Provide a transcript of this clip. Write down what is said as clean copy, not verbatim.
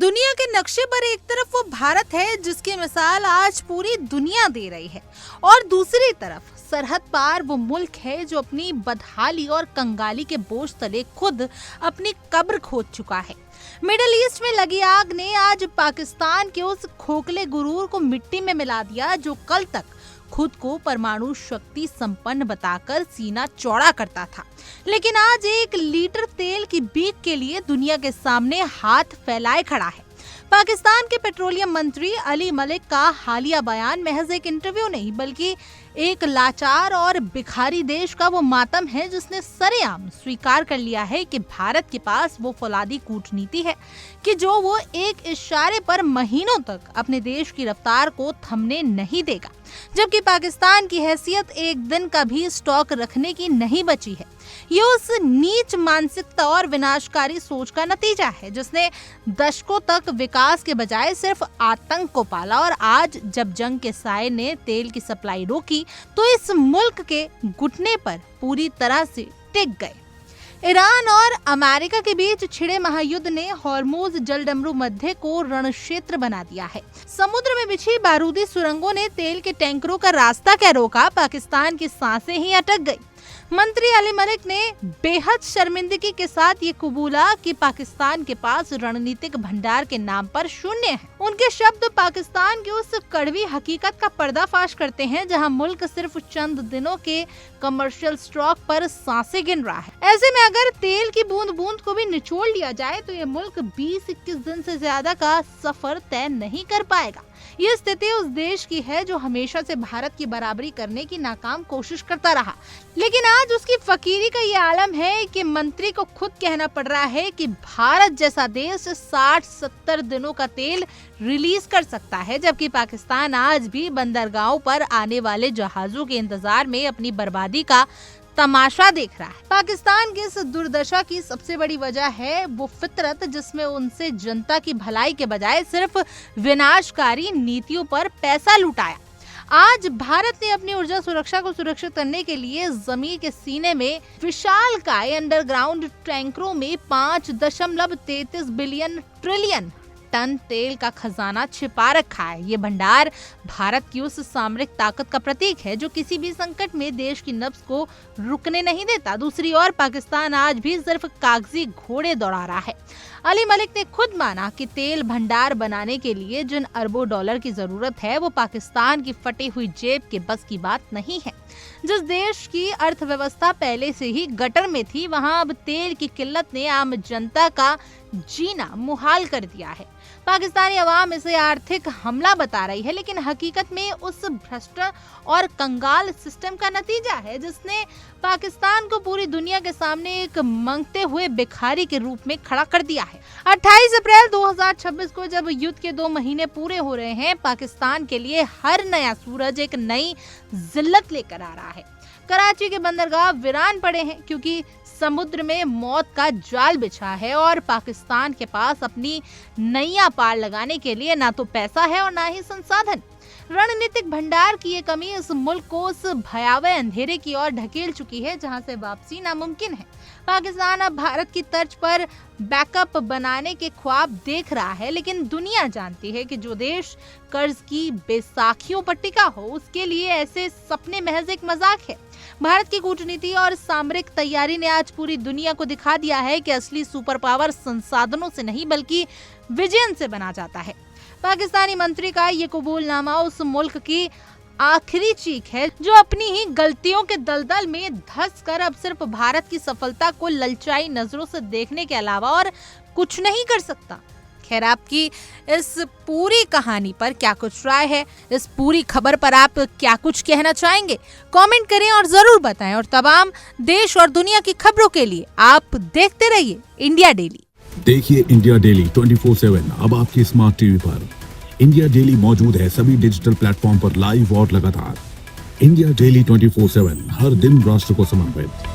दुनिया के नक्शे पर एक तरफ वो भारत है जिसकी मिसाल आज पूरी दुनिया दे रही है, और दूसरी तरफ सरहद पार वो मुल्क है जो अपनी बदहाली और कंगाली के बोझ तले खुद अपनी कब्र खोद चुका है। मिडिल ईस्ट में लगी आग ने आज पाकिस्तान के उस खोखले गुरूर को मिट्टी में मिला दिया जो कल तक खुद को परमाणु शक्ति संपन्न बताकर सीना चौड़ा करता था, लेकिन आज 1 लीटर तेल की भीख के लिए दुनिया के सामने हाथ फैलाए खड़ा है। पाकिस्तान के पेट्रोलियम मंत्री अली मलिक का हालिया बयान महज एक इंटरव्यू नहीं बल्कि एक लाचार और भिखारी देश का वो मातम है जिसने सरेआम स्वीकार कर लिया है कि भारत के पास वो फौलादी कूटनीति है कि जो वो एक इशारे पर महीनों तक अपने देश की रफ्तार को थमने नहीं देगा, जबकि पाकिस्तान की हैसियत एक दिन का भी स्टॉक रखने की नहीं बची है। ये उस नीच मानसिकता और विनाशकारी सोच का नतीजा है जिसने दशकों तक विकास के बजाय सिर्फ आतंक को पाला, और आज जब जंग के साए ने तेल की सप्लाई रोकी तो इस मुल्क के घुटने पर पूरी तरह से टिक गए। ईरान और अमेरिका के बीच छिड़े महायुद्ध ने हॉर्मुज जलडमरू मध्य को रणक्षेत्र बना दिया है। समुद्र में बिछी बारूदी सुरंगों ने तेल के टैंकरों का रास्ता क्या रोका, पाकिस्तान की सांसें ही अटक गई। मंत्री अली मलिक ने बेहद शर्मिंदगी के साथ ये कबूला कि पाकिस्तान के पास रणनीतिक भंडार के नाम पर शून्य है। उनके शब्द पाकिस्तान की उस कड़वी हकीकत का पर्दाफाश करते हैं जहां मुल्क सिर्फ चंद दिनों के कमर्शियल स्टॉक पर सांसें गिन रहा है। ऐसे में अगर तेल की बूंद बूंद को भी निचोड़ लिया जाए तो ये मुल्क 20-21 दिन से ज्यादा का सफर तय नहीं कर पाएगा। ये स्थिति उस देश की है जो हमेशा से भारत की बराबरी करने की नाकाम कोशिश करता रहा, लेकिन आज उसकी फकीरी का ये आलम है कि मंत्री को खुद कहना पड़ रहा है कि भारत जैसा देश 60-70 दिनों का तेल रिलीज कर सकता है, जबकि पाकिस्तान आज भी बंदरगाहों पर आने वाले जहाजों के इंतजार में अपनी बर्बादी का तमाशा देख रहा है। पाकिस्तान की इस दुर्दशा की सबसे बड़ी वजह है वो फितरत जिसमें उनसे जनता की भलाई के बजाय सिर्फ विनाशकारी नीतियों पर पैसा लुटाया। आज भारत ने अपनी ऊर्जा सुरक्षा को सुरक्षित करने के लिए जमीन के सीने में विशालकाय अंडरग्राउंड टैंकरों में 5.33 बिलियन ट्रिलियन टन तेल का खजाना छिपा रखा है। ये भंडार भारत की उस सामरिक ताकत का प्रतीक है जो किसी भी संकट में देश की नब्ज को रुकने नहीं देता। दूसरी ओर पाकिस्तान आज भी सिर्फ कागजी घोड़े दौड़ा रहा है। अली मलिक ने खुद माना कि तेल भंडार बनाने के लिए जिन अरबों डॉलर की जरूरत है वो पाकिस्तान की फटी हुई जेब के बस की बात नहीं है। जिस देश की अर्थव्यवस्था पहले से ही गटर में थी वहां अब तेल की किल्लत ने आम जनता का जीना मुहाल कर दिया है। पाकिस्तानी अवाम इसे आर्थिक हमला बता रही है, लेकिन हकीकत में उस भ्रष्ट और कंगाल सिस्टम का नतीजा है जिसने पाकिस्तान को पूरी दुनिया के सामने एक मांगते हुए भिखारी के रूप में खड़ा कर दिया है। 28 अप्रैल 2026 को जब युद्ध के 2 महीने पूरे हो रहे हैं, पाकिस्तान के लिए हर नया सूरज एक नई जिल्लत लेकर आ रहा है। कराची के बंदरगाह वीरान पड़े हैं क्योंकि समुद्र में मौत का जाल बिछा है और पाकिस्तान के पास अपनी नैया पार लगाने के लिए ना तो पैसा है और ना ही संसाधन। रणनीतिक भंडार की ये कमी इस मुल्क को उस भयावह अंधेरे की ओर ढकेल चुकी है जहां से वापसी नामुमकिन है। पाकिस्तान अब भारत की तर्ज पर बैकअप बनाने के ख्वाब देख रहा है, लेकिन दुनिया जानती है कि जो देश कर्ज की बेसाखियों पर टिका हो उसके लिए ऐसे सपने महज एक मजाक है। भारत की कूटनीति और सामरिक तैयारी ने आज पूरी दुनिया को दिखा दिया है कि असली सुपर पावर संसाधनों से नहीं बल्कि विजन से बना जाता है। पाकिस्तानी मंत्री का ये कबूलनामा उस मुल्क की आखिरी चीख है जो अपनी ही गलतियों के दलदल में धंस कर अब सिर्फ भारत की सफलता को ललचाई नजरों से देखने के अलावा और कुछ नहीं कर सकता। खैर, आपकी इस पूरी कहानी पर क्या कुछ राय है, इस पूरी खबर पर आप क्या कुछ कहना चाहेंगे, कमेंट करें और जरूर बताएं। और तमाम देश और दुनिया की खबरों के लिए आप देखते रहिए इंडिया डेली। देखिए इंडिया डेली 24/7 अब आपकी स्मार्ट टीवी पर। इंडिया डेली मौजूद है सभी डिजिटल प्लेटफॉर्म पर लाइव और लगातार। इंडिया डेली 24/7 हर दिन राष्ट्र को समर्पित।